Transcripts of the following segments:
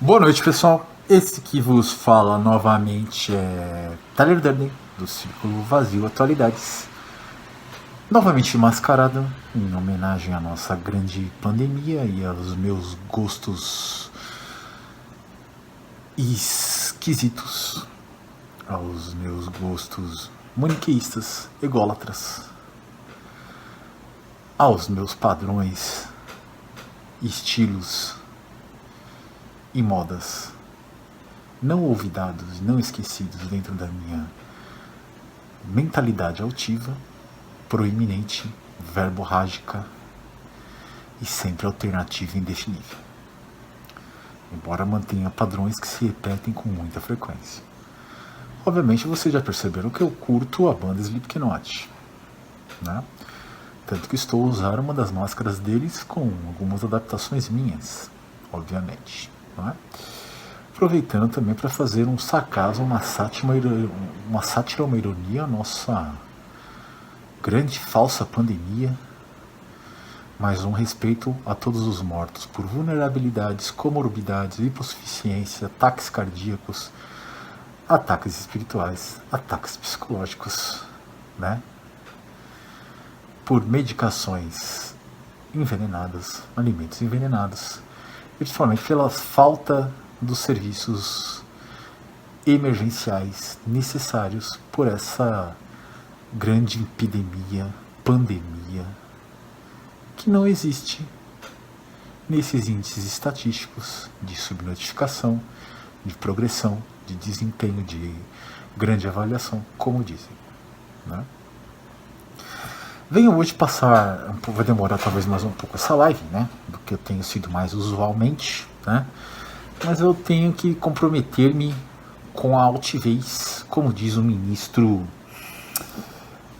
Boa noite, pessoal. Esse que vos fala novamente é Tyler Durden, do Círculo Vazio Atualidades. Novamente mascarado, em homenagem à nossa grande pandemia e aos meus gostos esquisitos, aos meus gostos maniqueístas, ególatras, aos meus padrões, estilos e modas não olvidados, não esquecidos dentro da minha mentalidade altiva, proeminente, verborrágica e sempre alternativa e indefinível. Embora mantenha padrões que se repetem com muita frequência. Obviamente vocês já perceberam que eu curto a banda Slipknot, né? Tanto que estou a usar uma das máscaras deles com algumas adaptações minhas, obviamente, não é? Aproveitando também para fazer um sarcasmo, uma sátira, uma ironia à nossa grande falsa pandemia, mas um respeito a todos os mortos por vulnerabilidades, comorbidades, hipossuficiência, ataques cardíacos, ataques espirituais, ataques psicológicos, né? Por medicações envenenadas, alimentos envenenados, e principalmente pela falta dos serviços emergenciais necessários por essa grande epidemia, pandemia, que não existe nesses índices estatísticos de subnotificação, de progressão, de desempenho, de grande avaliação, como dizem, né? Venho hoje passar, vai demorar talvez mais um pouco essa live, né, do que eu tenho sido mais usualmente, né, mas eu tenho que comprometer-me com a altivez, como diz o ministro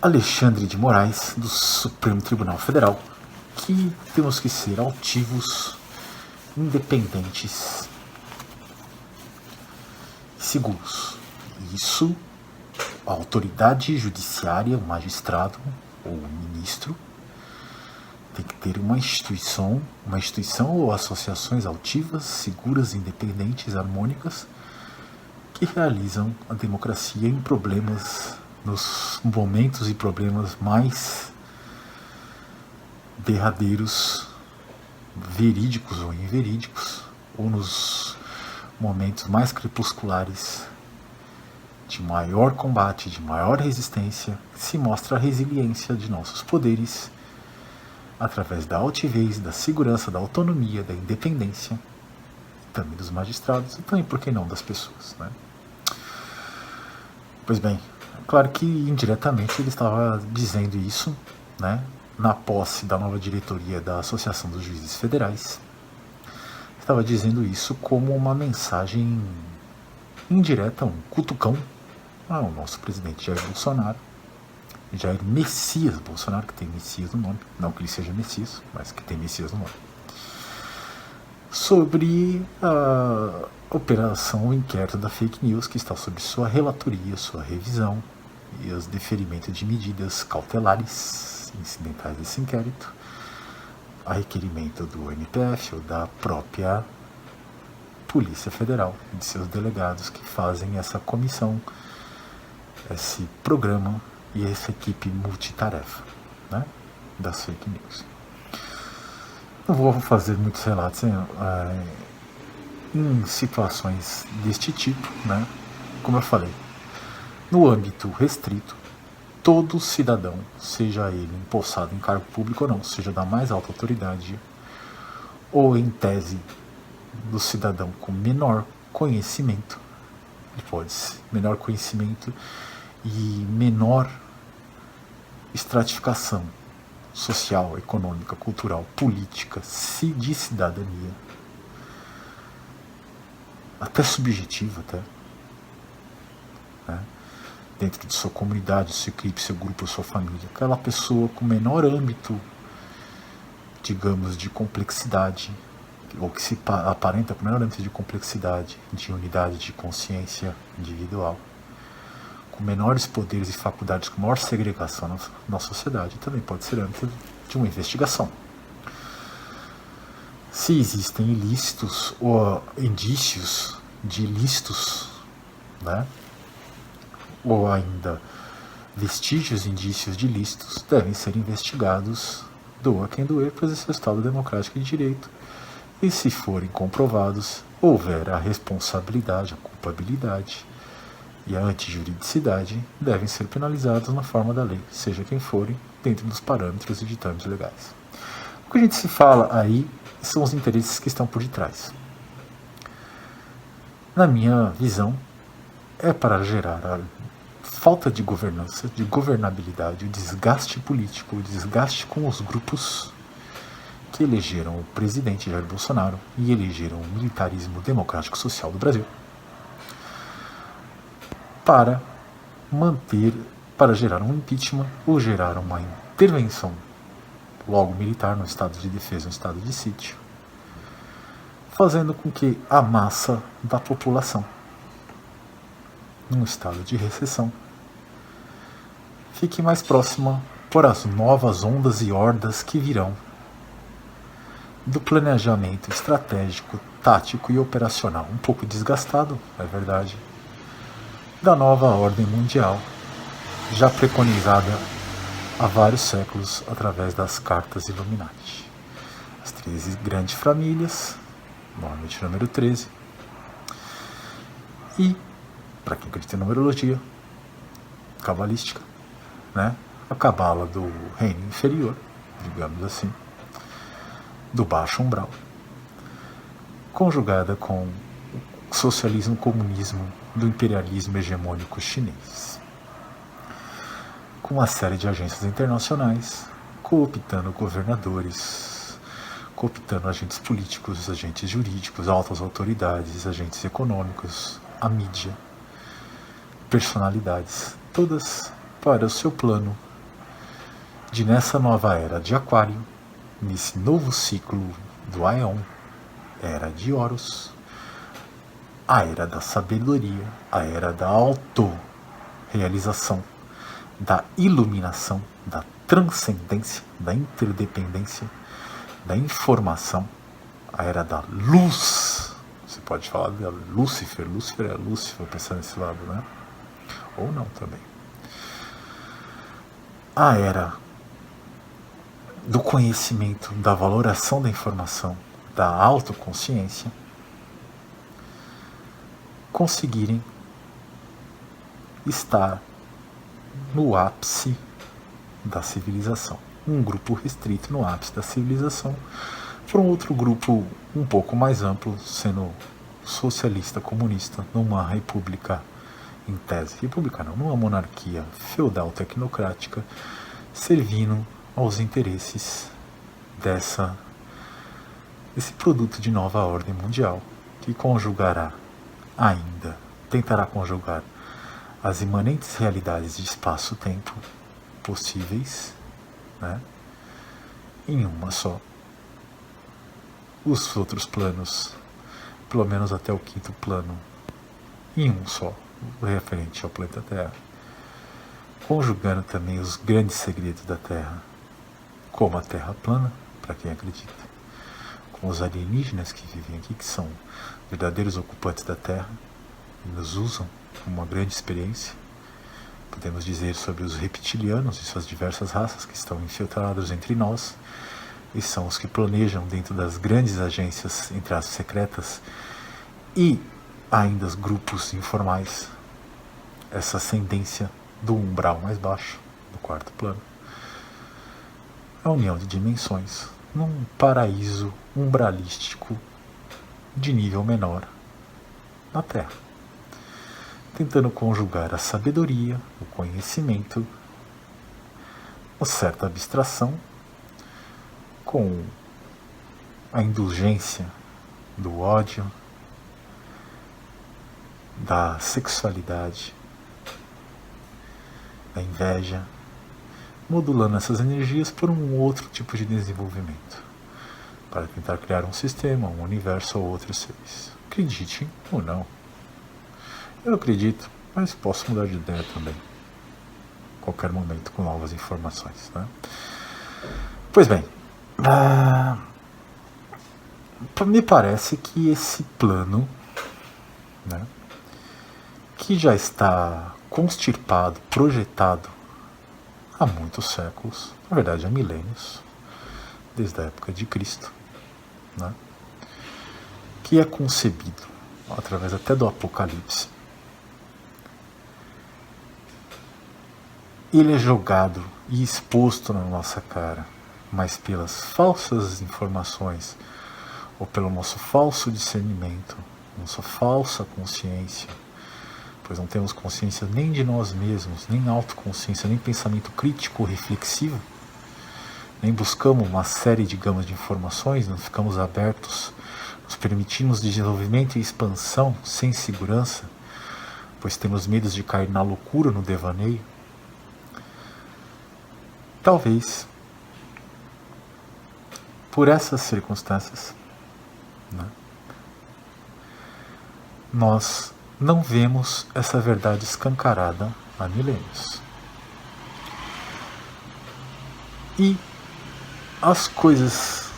Alexandre de Moraes, do Supremo Tribunal Federal, que temos que ser altivos, independentes, seguros. Isso, a autoridade judiciária, o magistrado ou o ministro, tem que ter uma instituição ou associações altivas, seguras, independentes, harmônicas, que realizam a democracia em problemas, nos momentos e problemas mais derradeiros, verídicos ou inverídicos, ou nos momentos mais crepusculares de maior combate, de maior resistência, se mostra a resiliência de nossos poderes através da altivez, da segurança, da autonomia, da independência, também dos magistrados e também, por que não, das pessoas, né? Pois bem, claro que indiretamente ele estava dizendo isso, né, na posse da nova diretoria da Associação dos Juízes Federais. Estava dizendo isso como uma mensagem indireta, um cutucão ao nosso presidente Jair Bolsonaro, Jair Messias Bolsonaro, que tem Messias no nome, não que ele seja Messias, mas que tem Messias no nome, sobre a operação, o inquérito da fake news, que está sob sua relatoria, sua revisão e os deferimentos de medidas cautelares incidentais desse inquérito, a requerimento do MPF ou da própria Polícia Federal e de seus delegados que fazem essa comissão, esse programa e essa equipe multitarefa, né, das fake news. Não vou fazer muitos relatos em situações deste tipo, né? Como eu falei, no âmbito restrito, todo cidadão, seja ele empossado em cargo público ou não, seja da mais alta autoridade, ou em tese do cidadão com menor conhecimento, menor conhecimento e menor estratificação social, econômica, cultural, política, de cidadania, até subjetiva, né? Dentro de sua comunidade, sua equipe, seu grupo, sua família, aquela pessoa com menor âmbito, digamos, de complexidade, ou que se aparenta com menor âmbito de complexidade, de unidade de consciência individual, com menores poderes e faculdades, com maior segregação na sociedade, também pode ser âmbito de uma investigação. se existem ilícitos ou indícios de ilícitos, né? Ou ainda vestígios, indícios de ilícitos, devem ser investigados, doa quem doer, para exercer o Estado democrático de direito, e se forem comprovados, houver a responsabilidade, a culpabilidade e a antijuridicidade, devem ser penalizados na forma da lei, seja quem forem, dentro dos parâmetros e ditames legais. O que a gente se fala aí são os interesses que estão por detrás. Na minha visão, é para gerar a falta de governança, de governabilidade, o desgaste político, o desgaste com os grupos que elegeram o presidente Jair Bolsonaro e elegeram o militarismo democrático social do Brasil, para manter, para gerar um impeachment ou gerar uma intervenção logo militar no estado de defesa, no estado de sítio, fazendo com que a massa da população, num estado de recessão, fique mais próxima por as novas ondas e hordas que virão do planejamento estratégico, tático e operacional, um pouco desgastado, é verdade, da nova ordem mundial, já preconizada há vários séculos através das cartas Illuminati. As 13 grandes famílias, normalmente número 13, e, para quem acredita em numerologia cabalística, né, a cabala do reino inferior, digamos assim, do baixo umbral, conjugada com o socialismo, comunismo do imperialismo hegemônico chinês, com uma série de agências internacionais cooptando governadores, cooptando agentes políticos, agentes jurídicos, altas autoridades, agentes econômicos, a mídia, personalidades, todas para o seu plano de, nessa nova era de Aquário, nesse novo ciclo do Aeon, era de Horus, a era da sabedoria, a era da autorrealização, da iluminação, da transcendência, da interdependência, da informação, a era da luz. Você pode falar de Lúcifer, Lúcifer é Lúcifer, pensando nesse lado, né? Ou não também. A era do conhecimento, da valoração da informação, da autoconsciência, conseguirem estar no ápice da civilização. Um grupo restrito no ápice da civilização, para um outro grupo um pouco mais amplo, sendo socialista, comunista, numa república em tese, república não, numa monarquia feudal tecnocrática, servindo aos interesses desse produto de nova ordem mundial, que conjugará ainda, tentará conjugar as imanentes realidades de espaço-tempo possíveis, né, em uma só. Os outros planos, pelo menos até o 5º plano, em um só, referente ao planeta Terra, conjugando também os grandes segredos da Terra, como a Terra plana, para quem acredita, com os alienígenas que vivem aqui, que são verdadeiros ocupantes da Terra e nos usam como uma grande experiência. Podemos dizer sobre os reptilianos e suas diversas raças que estão infiltrados entre nós, e são os que planejam dentro das grandes agências, entre as secretas, e ainda os grupos informais, essa ascendência do umbral mais baixo, do 4º plano. A união de dimensões num paraíso umbralístico de nível menor na Terra, tentando conjugar a sabedoria, o conhecimento, uma certa abstração com a indulgência do ódio, da sexualidade, da inveja, modulando essas energias por um outro tipo de desenvolvimento, para tentar criar um sistema, um universo ou outros seres. Acreditem ou não. Eu acredito, mas posso mudar de ideia também, a qualquer momento, com novas informações, né? Pois bem, me parece que esse plano, né, que já está constirpado, projetado há muitos séculos, na verdade há milênios, desde a época de Cristo, né, que é concebido através até do Apocalipse, ele é jogado e exposto na nossa cara, mas pelas falsas informações ou pelo nosso falso discernimento, nossa falsa consciência, pois não temos consciência nem de nós mesmos, nem autoconsciência, nem pensamento crítico, reflexivo, nem buscamos uma série de gamas de informações, não ficamos abertos, nos permitimos desenvolvimento e expansão sem segurança, pois temos medos de cair na loucura, no devaneio. Talvez, por essas circunstâncias, né, nós não vemos essa verdade escancarada há milênios. E as poucas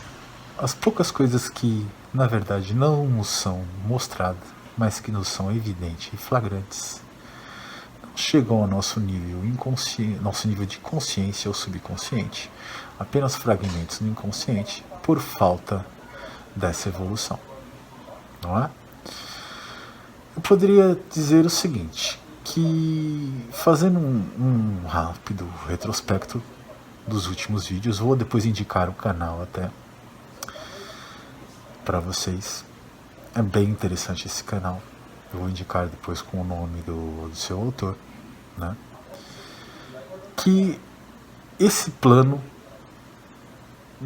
coisas que, na verdade, não nos são mostradas, mas que nos são evidentes e flagrantes, não chegam ao nosso nível inconsciente, nosso nível de consciência ou subconsciente, apenas fragmentos no inconsciente, por falta dessa evolução, não é? Eu poderia dizer o seguinte, que fazendo um rápido retrospecto dos últimos vídeos, vou depois indicar o canal até para vocês. É bem interessante esse canal. Eu vou indicar depois com o nome do seu autor, né? Que esse plano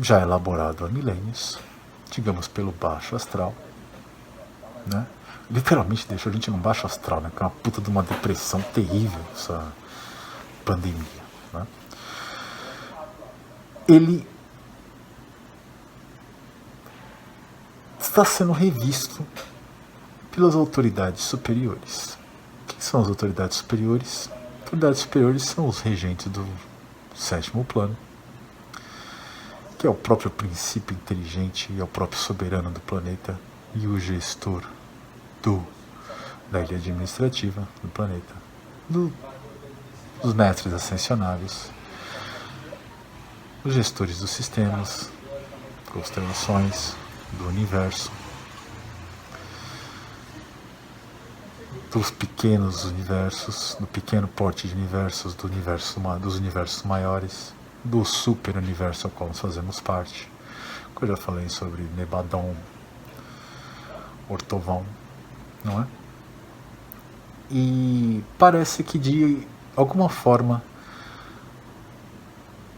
já elaborado há milênios, digamos pelo baixo astral, né? Literalmente deixou a gente num baixo astral, né? Que é uma puta de uma depressão terrível essa pandemia, né? Ele está sendo revisto pelas autoridades superiores. Quem são as autoridades superiores? As autoridades superiores são os regentes do sétimo plano, que é o próprio princípio inteligente e é o próprio soberano do planeta e o gestor da ilha administrativa do planeta, dos mestres ascensionáveis, os gestores dos sistemas, constelações, do universo, dos pequenos universos, do pequeno porte de universos, dos universos maiores, do super universo ao qual nós fazemos parte. Eu já falei sobre Nebadon, Ortovão, não é? E parece que de alguma forma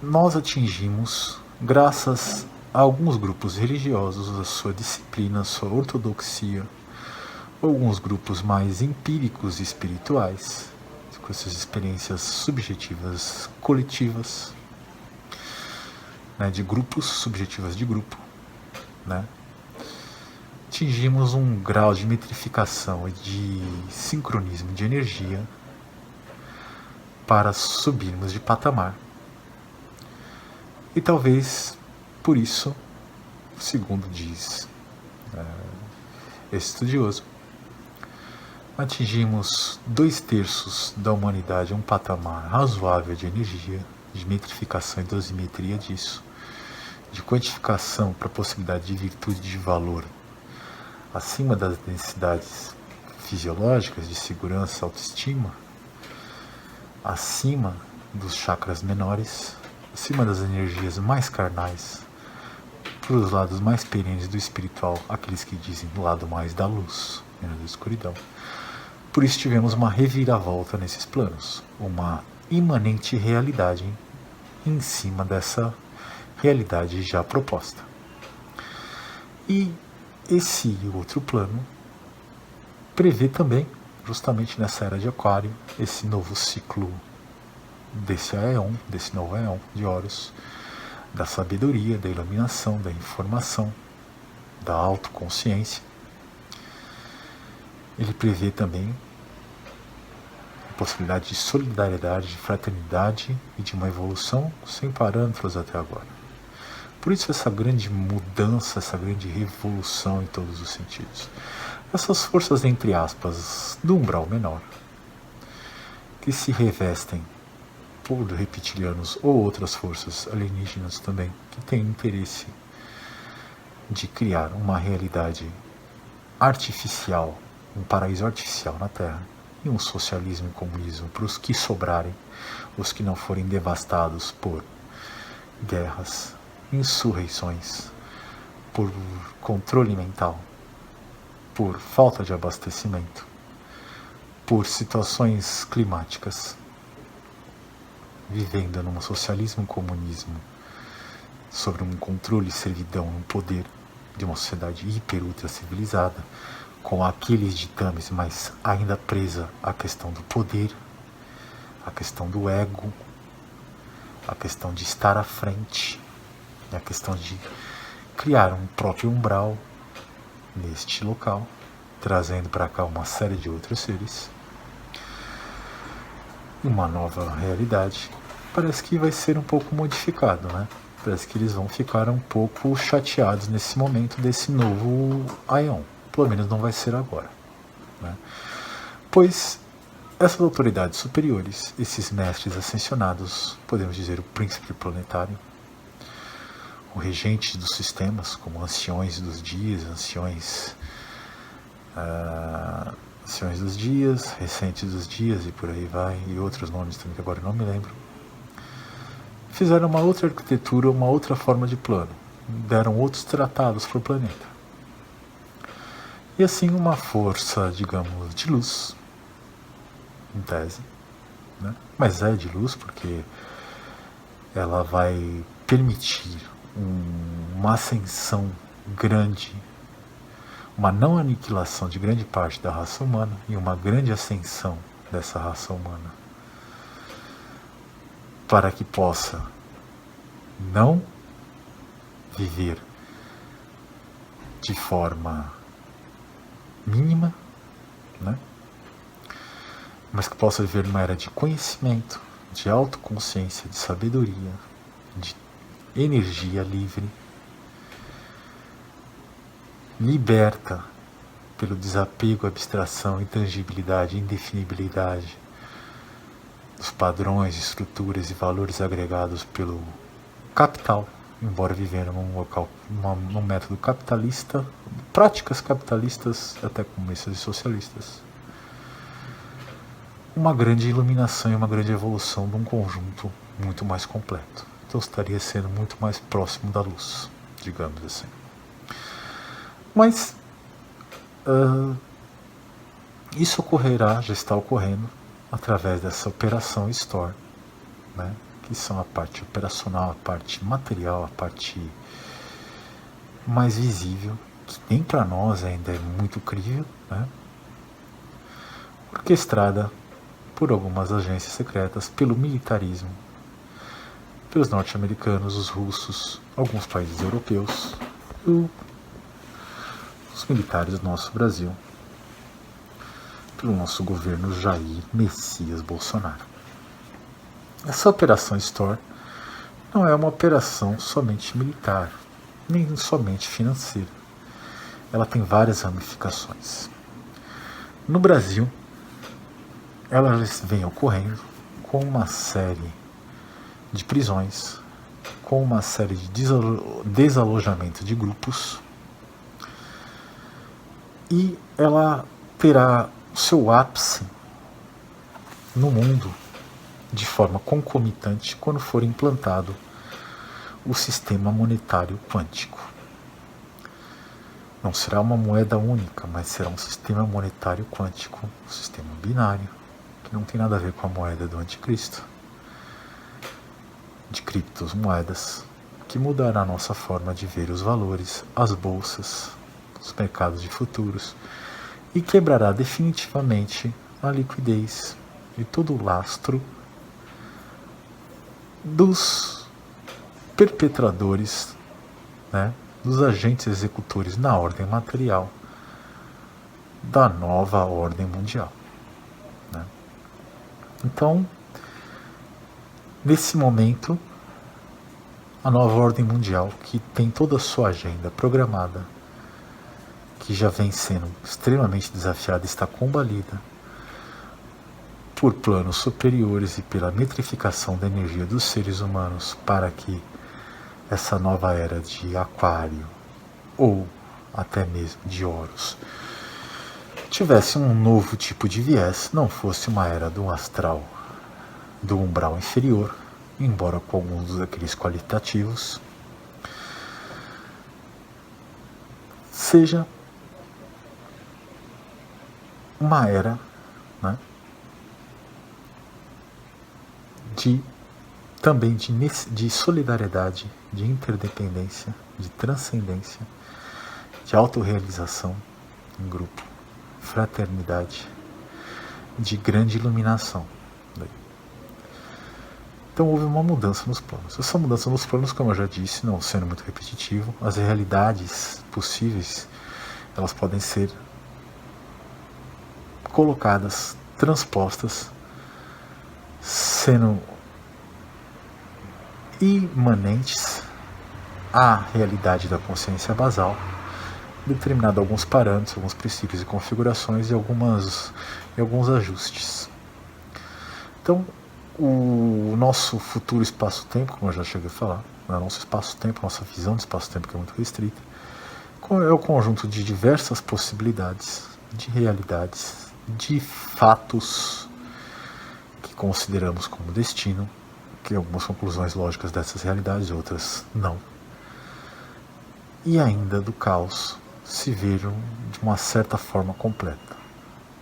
nós atingimos, graças a alguns grupos religiosos, a sua disciplina, a sua ortodoxia, alguns grupos mais empíricos e espirituais, com essas experiências subjetivas coletivas, né, de grupos, subjetivas de grupo, né, atingimos um grau de metrificação e de sincronismo de energia para subirmos de patamar. E talvez por isso, segundo diz esse estudioso, atingimos 2/3 da humanidade a um patamar razoável de energia, de metrificação e dosimetria disso, de quantificação para a possibilidade de virtude de valor acima das necessidades fisiológicas de segurança, autoestima, acima dos chakras menores, acima das energias mais carnais, para os lados mais perenes do espiritual, aqueles que dizem do lado mais da luz, menos da escuridão. Por isso tivemos uma reviravolta nesses planos, uma imanente realidade em cima dessa realidade já proposta. E esse outro plano prevê também, justamente nessa era de Aquário, esse novo ciclo desse Aeon, desse novo Aeon de Horus, da sabedoria, da iluminação, da informação, da autoconsciência. Ele prevê também a possibilidade de solidariedade, de fraternidade e de uma evolução sem parâmetros até agora. Por isso essa grande mudança, essa grande revolução em todos os sentidos. Essas forças, entre aspas, do umbral menor, que se revestem por reptilianos ou outras forças alienígenas também, que têm interesse de criar uma realidade artificial, um paraíso artificial na Terra, e um socialismo e comunismo para os que sobrarem, os que não forem devastados por guerras, insurreições, por controle mental, por falta de abastecimento, por situações climáticas, vivendo num socialismo e comunismo, sobre um controle e servidão, um poder de uma sociedade hiper ultra civilizada, com aqueles ditames, mas ainda presa à questão do poder, à questão do ego, à questão de estar à frente, a questão de criar um próprio umbral neste local, trazendo para cá uma série de outros seres, uma nova realidade. Parece que vai ser um pouco modificado, né? Parece que eles vão ficar um pouco chateados nesse momento desse novo Aion. Pelo menos não vai ser agora, né? Pois essas autoridades superiores, esses mestres ascensionados, podemos dizer o príncipe planetário, o regente dos sistemas, como anciões dos dias, anciões dos dias, recentes dos dias e por aí vai, e outros nomes também que agora não me lembro, fizeram uma outra arquitetura, uma outra forma de plano, deram outros tratados para o planeta. E assim uma força, digamos, de luz, em tese, né? Mas é de luz porque ela vai permitir uma ascensão grande, uma não aniquilação de grande parte da raça humana e uma grande ascensão dessa raça humana, para que possa não viver de forma mínima, né? Mas que possa viver numa era de conhecimento, de autoconsciência, de sabedoria, de energia livre, liberta pelo desapego, abstração, intangibilidade, indefinibilidade dos padrões, estruturas e valores agregados pelo capital, embora vivendo num local, num método capitalista, práticas capitalistas, até comunistas e socialistas. Uma grande iluminação e uma grande evolução de um conjunto muito mais completo. Então estaria sendo muito mais próximo da luz, digamos assim. Mas isso ocorrerá, já está ocorrendo, através dessa operação Store, né? Que são a parte operacional, a parte material, a parte mais visível, que nem para nós ainda é muito crível, né? Orquestrada por algumas agências secretas, pelo militarismo, pelos norte-americanos, os russos, alguns países europeus, e os militares do nosso Brasil, pelo nosso governo Jair Messias Bolsonaro. Essa operação Store não é uma operação somente militar, nem somente financeira. Ela tem várias ramificações. No Brasil, ela vem ocorrendo com uma série de prisões, com uma série de desalojamento de grupos, e ela terá o seu ápice no mundo de forma concomitante quando for implantado o sistema monetário quântico. Não será uma moeda única, mas será um sistema monetário quântico, um sistema binário, que não tem nada a ver com a moeda do anticristo, de criptomoedas, que mudará a nossa forma de ver os valores, as bolsas, os mercados de futuros, e quebrará definitivamente a liquidez e todo o lastro dos perpetradores, né, dos agentes executores na ordem material da nova ordem mundial, né? Então, nesse momento, a nova ordem mundial, que tem toda a sua agenda programada, que já vem sendo extremamente desafiada, está combalida por planos superiores e pela metrificação da energia dos seres humanos para que essa nova era de Aquário ou até mesmo de Horus tivesse um novo tipo de viés, não fosse uma era do astral do umbral inferior, embora com alguns daqueles qualitativos, seja uma era, né, também de solidariedade, de interdependência, de transcendência, de autorrealização em grupo, fraternidade, de grande iluminação. Então houve uma mudança nos planos. Essa mudança nos planos, como eu já disse, não sendo muito repetitivo, as realidades possíveis, elas podem ser colocadas, transpostas, sendo imanentes à realidade da consciência basal, determinado alguns parâmetros, alguns princípios e configurações e alguns ajustes. Então, o nosso futuro espaço-tempo, como eu já cheguei a falar, nosso espaço-tempo, nossa visão de espaço-tempo, que é muito restrita, é o conjunto de diversas possibilidades, de realidades, de fatos que consideramos como destino, que algumas conclusões lógicas dessas realidades, outras não. E ainda do caos se viram de uma certa forma completa,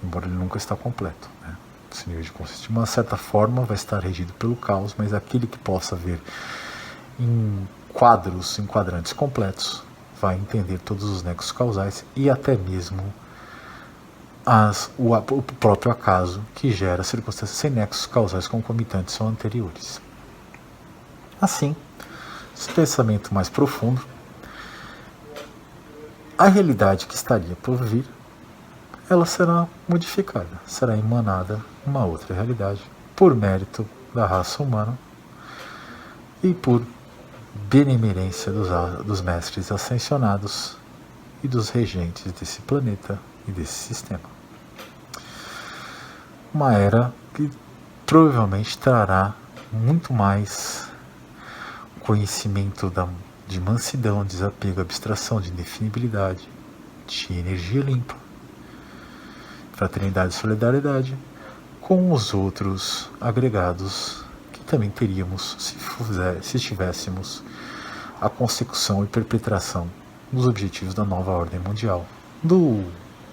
embora ele nunca está completo, né? Esse nível de consciência, de uma certa forma, vai estar regido pelo caos, mas aquele que possa ver em quadrantes completos, vai entender todos os nexos causais e até mesmo o próprio acaso que gera circunstâncias sem nexos causais concomitantes ou anteriores. Assim, esse pensamento mais profundo, a realidade que estaria por vir, ela será modificada, será emanada uma outra realidade, por mérito da raça humana e por benemerência dos mestres ascensionados e dos regentes desse planeta e desse sistema. Uma era que provavelmente trará muito mais conhecimento de mansidão, desapego, abstração, de indefinibilidade, de energia limpa, fraternidade e solidariedade, com os outros agregados que também teríamos se tivéssemos a consecução e perpetração dos objetivos da nova ordem mundial, do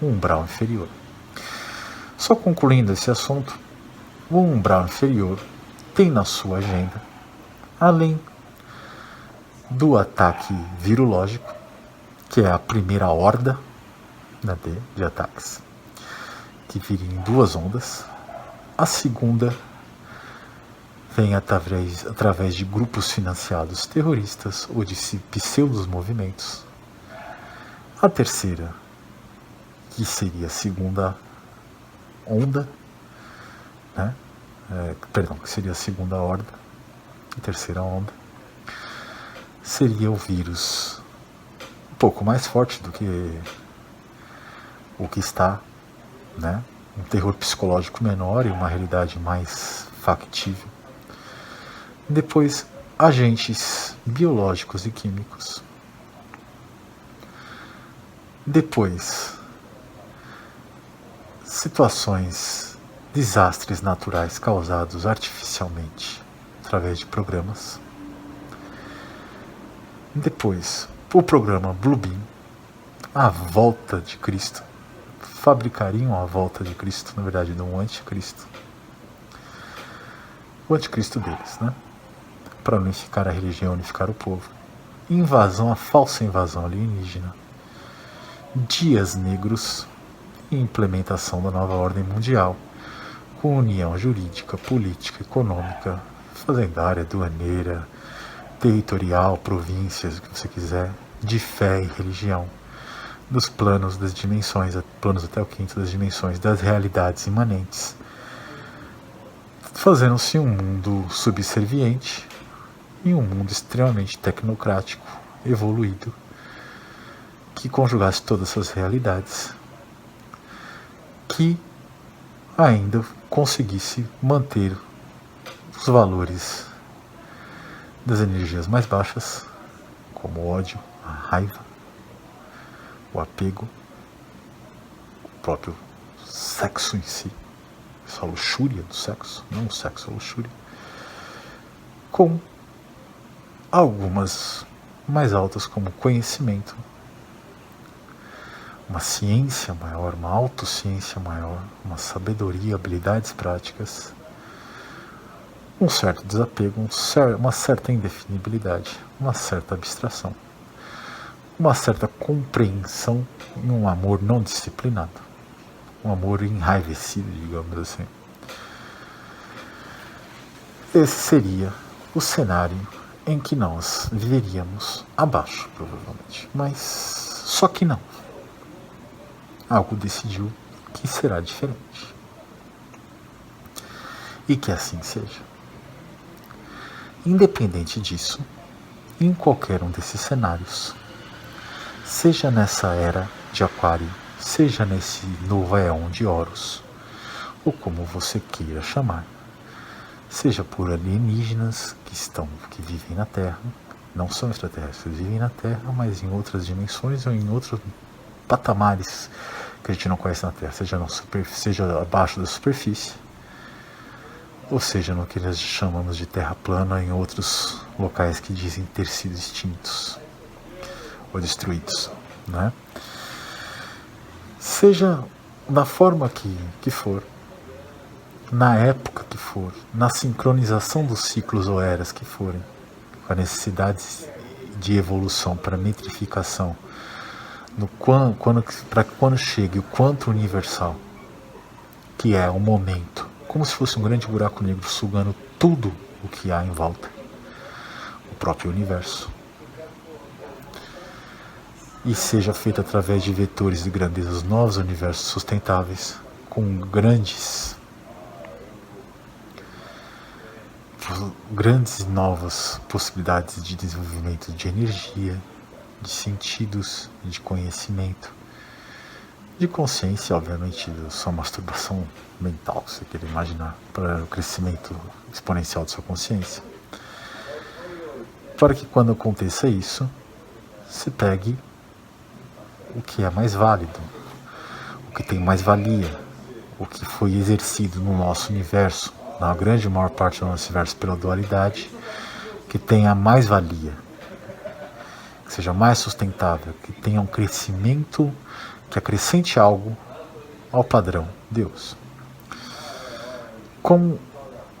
umbral inferior. Só concluindo esse assunto, o umbral inferior tem na sua agenda, além do ataque virológico, que é a primeira horda de ataques, que viria em 2 ondas. A segunda vem através de grupos financiados terroristas ou de pseudos movimentos. A terceira, que seria a segunda onda, né? Que seria a segunda horda, a terceira onda, seria o vírus um pouco mais forte do que o que está, né? Um terror psicológico menor e uma realidade mais factível. Depois, agentes biológicos e químicos. Depois, desastres naturais causados artificialmente através de programas. Depois, o programa Bluebeam, a volta de Cristo. Fabricariam a volta de Cristo, na verdade, de um anticristo. O anticristo deles, né? Para unificar a religião, unificar o povo. A falsa invasão alienígena. Dias negros e implementação da nova ordem mundial, com união jurídica, política, econômica, fazendária, aduaneira, territorial, províncias, o que você quiser, de fé e religião, dos planos das dimensões, planos até o quinto das dimensões, das realidades imanentes, fazendo-se um mundo subserviente em um mundo extremamente tecnocrático, evoluído, que conjugasse todas essas realidades, que ainda conseguisse manter os valores das energias mais baixas, como o ódio, a raiva, o apego, o próprio sexo em si, essa luxúria do sexo, não o sexo, a luxúria, com algumas mais altas como conhecimento, uma ciência maior, uma autociência maior, uma sabedoria, habilidades práticas, um certo desapego, uma certa indefinibilidade, uma certa abstração, uma certa compreensão e um amor não disciplinado, um amor enraivecido, digamos assim. Esse seria o cenário em que nós viveríamos abaixo, provavelmente, mas só que não. Algo decidiu que será diferente. E que assim seja. Independente disso, em qualquer um desses cenários, seja nessa era de Aquário, seja nesse novo éon de Horus, ou como você queira chamar, seja por alienígenas que vivem na Terra, não são extraterrestres, vivem na Terra, mas em outras dimensões ou em outros patamares que a gente não conhece na Terra, seja abaixo da superfície, ou seja, no que nós chamamos de terra plana, em outros locais que dizem ter sido extintos ou destruídos, né? Seja da forma que for, na época que for, na sincronização dos ciclos ou eras que forem, com a necessidade de evolução para metrificação, para quando chegue o quanto universal, que é o momento, como se fosse um grande buraco negro sugando tudo o que há em volta, o próprio universo, e seja feito através de vetores de grandezas novos, universos sustentáveis, com grandes novas possibilidades de desenvolvimento de energia, de sentidos, de conhecimento, de consciência, obviamente, da sua masturbação mental, se você quer imaginar, para o crescimento exponencial de sua consciência. Para que quando aconteça isso, se pegue o que é mais válido, o que tem mais valia, o que foi exercido no nosso universo, na grande maior parte do nosso universo pela dualidade, que tenha mais valia, que seja mais sustentável, que tenha um crescimento, que acrescente algo ao padrão Deus. Como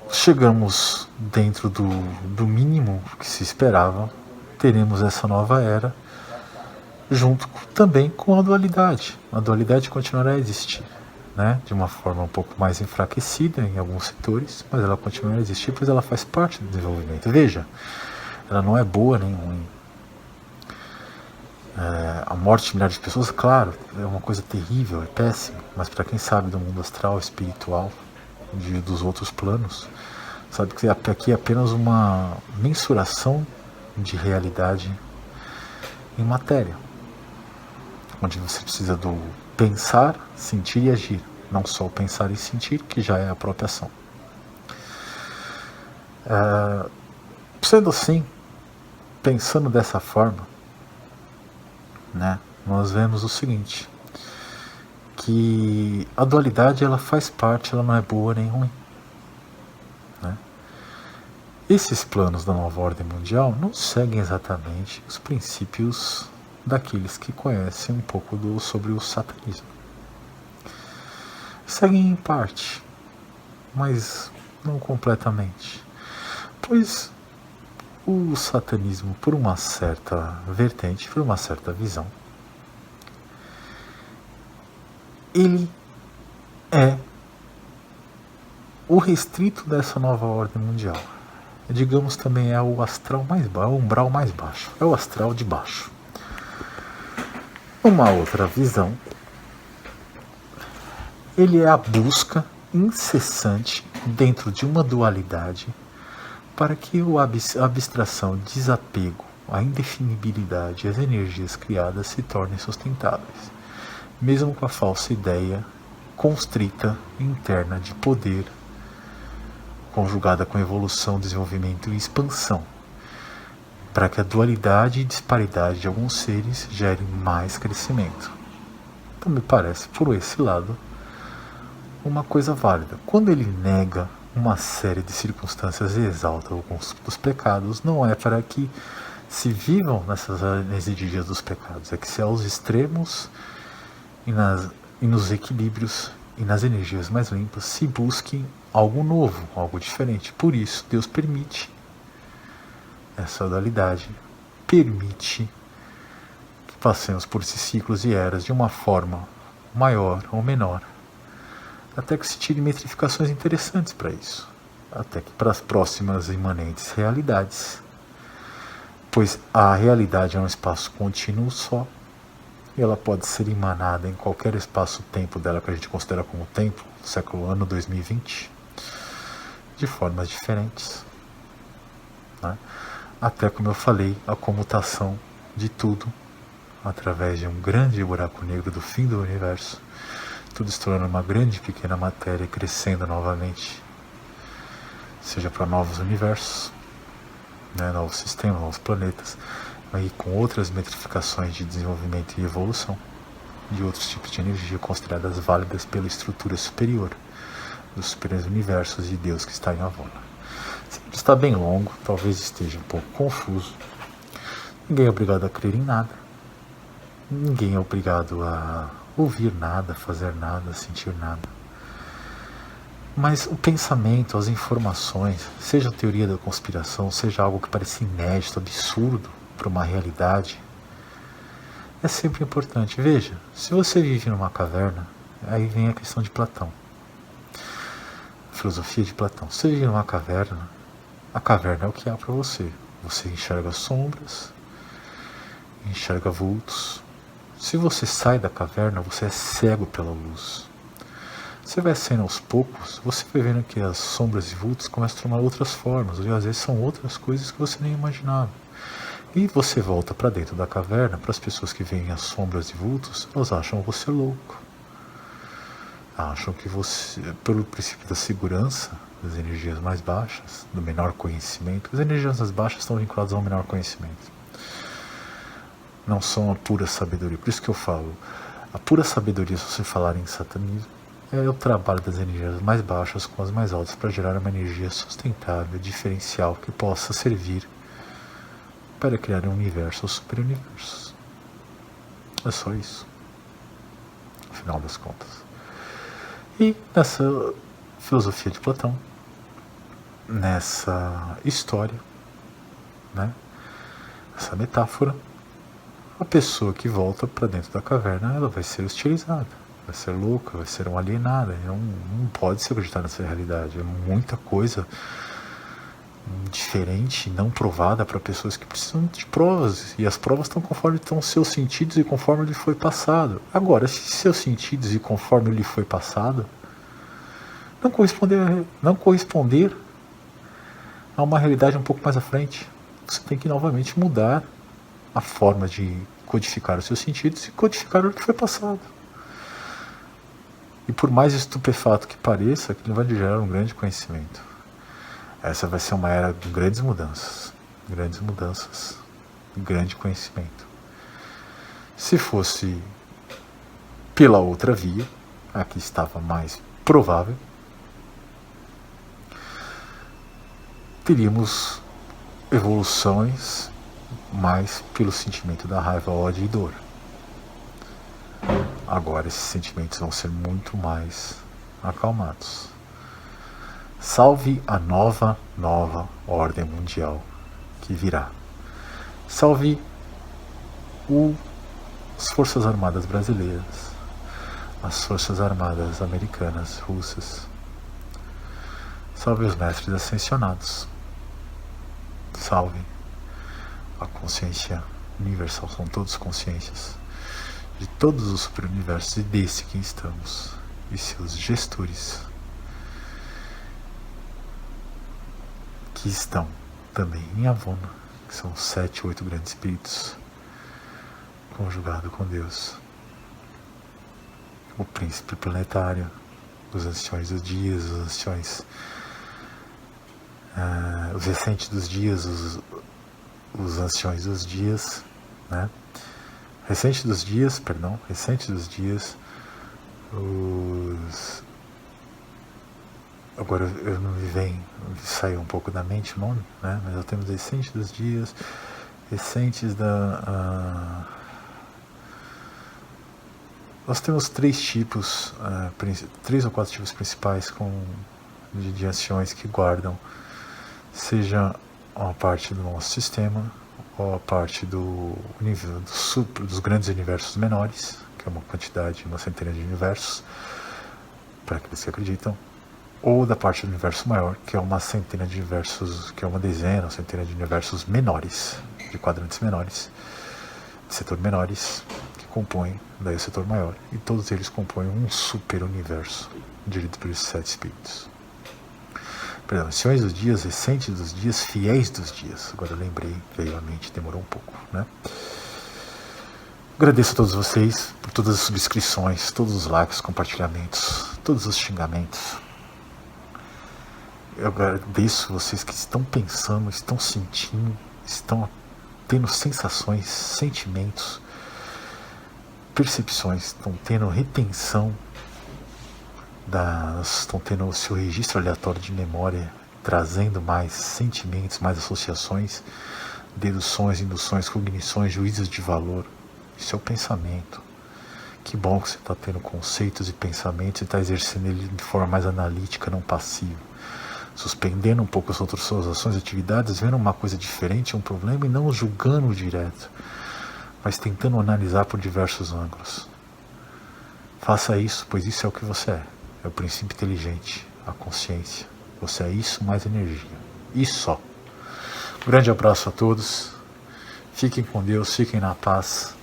chegamos dentro do mínimo que se esperava, teremos essa nova era, junto também com a dualidade. A dualidade continuará a existir, né? De uma forma um pouco mais enfraquecida em alguns setores, mas ela continuará a existir, pois ela faz parte do desenvolvimento. Veja, ela não é boa nem ruim. A morte de milhares de pessoas, claro, é uma coisa terrível, é péssima, mas para quem sabe do mundo astral, espiritual, dos outros planos, sabe que aqui é apenas uma mensuração de realidade em matéria, onde você precisa do pensar, sentir e agir, não só o pensar e sentir, que já é a própria ação. Sendo assim, pensando dessa forma, né, nós vemos o seguinte, que a dualidade ela faz parte, ela não é boa nem ruim, né? Esses planos da nova ordem mundial não seguem exatamente os princípios daqueles que conhecem um pouco sobre o satanismo. Seguem em parte, mas não completamente, pois o satanismo, por uma certa vertente, por uma certa visão, ele é o restrito dessa nova ordem mundial. Digamos, também é o astral mais baixo, o umbral mais baixo, é o astral de baixo. Uma outra visão, ele é a busca incessante dentro de uma dualidade para que a abstração, o desapego, a indefinibilidade e as energias criadas se tornem sustentáveis, mesmo com a falsa ideia constrita interna de poder, conjugada com evolução, desenvolvimento e expansão, para que a dualidade e disparidade de alguns seres gerem mais crescimento. Então me parece, por esse lado, uma coisa válida. Quando ele nega uma série de circunstâncias e exalta alguns dos pecados, não é para que se vivam nessas energias dos pecados, é que se aos extremos e nos equilíbrios e nas energias mais limpas se busque algo novo, algo diferente. Por isso, Deus permite essa dualidade, permite que passemos por esses ciclos e eras de uma forma maior ou menor, até que se tire metrificações interessantes para isso, até que para as próximas imanentes realidades, pois a realidade é um espaço contínuo só, e ela pode ser emanada em qualquer espaço-tempo dela que a gente considera como tempo, século ano 2020, de formas diferentes, né? Até, como eu falei, a comutação de tudo através de um grande buraco negro do fim do universo, tudo se tornando uma grande pequena matéria crescendo novamente, seja para novos universos, né, novos sistemas, novos planetas, aí com outras metrificações de desenvolvimento e evolução de outros tipos de energia consideradas válidas pela estrutura superior dos superiores universos e Deus que está em Avona. Está bem longo, talvez esteja um pouco confuso. Ninguém é obrigado a crer em nada. Ninguém é obrigado a ouvir nada, fazer nada, sentir nada. Mas o pensamento, as informações, seja a teoria da conspiração, seja algo que parece inédito, absurdo para uma realidade, é sempre importante. Veja, se você vive numa caverna, aí vem a questão de Platão. Filosofia de Platão. Se você vive numa caverna, a caverna é o que há para você. Você enxerga sombras, enxerga vultos. Se você sai da caverna, você é cego pela luz. Você vai saindo aos poucos, você vai vendo que as sombras e vultos começam a tomar outras formas, e às vezes são outras coisas que você nem imaginava. E você volta para dentro da caverna, para as pessoas que veem as sombras e vultos, elas acham você louco. Acham que você, pelo princípio da segurança, das energias mais baixas, do menor conhecimento, as energias mais baixas estão vinculadas ao menor conhecimento. Não são a pura sabedoria. Por isso que eu falo, a pura sabedoria, se você falar em satanismo, é o trabalho das energias mais baixas com as mais altas para gerar uma energia sustentável, diferencial, que possa servir para criar um universo ou super-universos. É só isso, no final das contas. E nessa filosofia de Platão, nessa história, né, essa metáfora, a pessoa que volta para dentro da caverna, ela vai ser hostilizada, vai ser louca, vai ser uma alienada, não pode se acreditar nessa realidade, é muita coisa diferente, não provada para pessoas que precisam de provas, e as provas estão conforme estão seus sentidos e conforme lhe foi passado. Agora, se seus sentidos e conforme lhe foi passado não corresponder a uma realidade um pouco mais à frente, você tem que novamente mudar a forma de codificar os seus sentidos e codificar o que foi passado. E por mais estupefato que pareça, aquilo vai gerar um grande conhecimento. Essa vai ser uma era de grandes mudanças, grande conhecimento. Se fosse pela outra via, a que estava mais provável, teríamos evoluções mais pelo sentimento da raiva, ódio e dor. Agora esses sentimentos vão ser muito mais acalmados. Salve a nova ordem mundial que virá. Salve as Forças Armadas brasileiras, as Forças Armadas americanas, russas. Salve os mestres ascensionados. Salve a consciência universal, são todos consciências de todos os superuniversos e desse que estamos, e seus gestores, que estão também em Avona, que são 7, 8 grandes espíritos, conjugado com Deus, o príncipe planetário, os anciões dos dias, os anciões, os recentes dos dias, os anciões dos dias, né? Recentes dos dias, agora eu não me vem, saiu um pouco da mente o nome, né? Mas nós temos recentes dos dias, recentes nós temos 3 tipos, 3 ou 4 tipos principais de anciões que guardam, seja uma parte do nosso sistema, ou a parte dos grandes universos menores, que é uma quantidade, uma centena de universos, para aqueles que acreditam, ou da parte do universo maior, que é uma centena de universos, que é uma dezena, uma centena de universos menores, de quadrantes menores, de setor menores, que compõem daí o setor maior, e todos eles compõem um super universo, dirigido pelos 7 espíritos. Perdão, anciões dos dias, recentes dos dias, fiéis dos dias. Agora eu lembrei, veio à mente, demorou um pouco, né? Agradeço a todos vocês por todas as subscrições, todos os likes, compartilhamentos, todos os xingamentos. Eu agradeço vocês que estão pensando, estão sentindo, estão tendo sensações, sentimentos, percepções, estão tendo retenção, estão tendo o seu registro aleatório de memória, trazendo mais sentimentos, mais associações, deduções, induções, cognições, juízos de valor. Isso é o pensamento. Que bom que você está tendo conceitos e pensamentos e está exercendo ele de forma mais analítica, não passiva. Suspendendo um pouco as outras suas ações e atividades, vendo uma coisa diferente, um problema, e não julgando direto, mas tentando analisar por diversos ângulos. Faça isso, pois isso é o que você é. É o princípio inteligente, a consciência. Você é isso mais energia. E só. Um grande abraço a todos. Fiquem com Deus, fiquem na paz.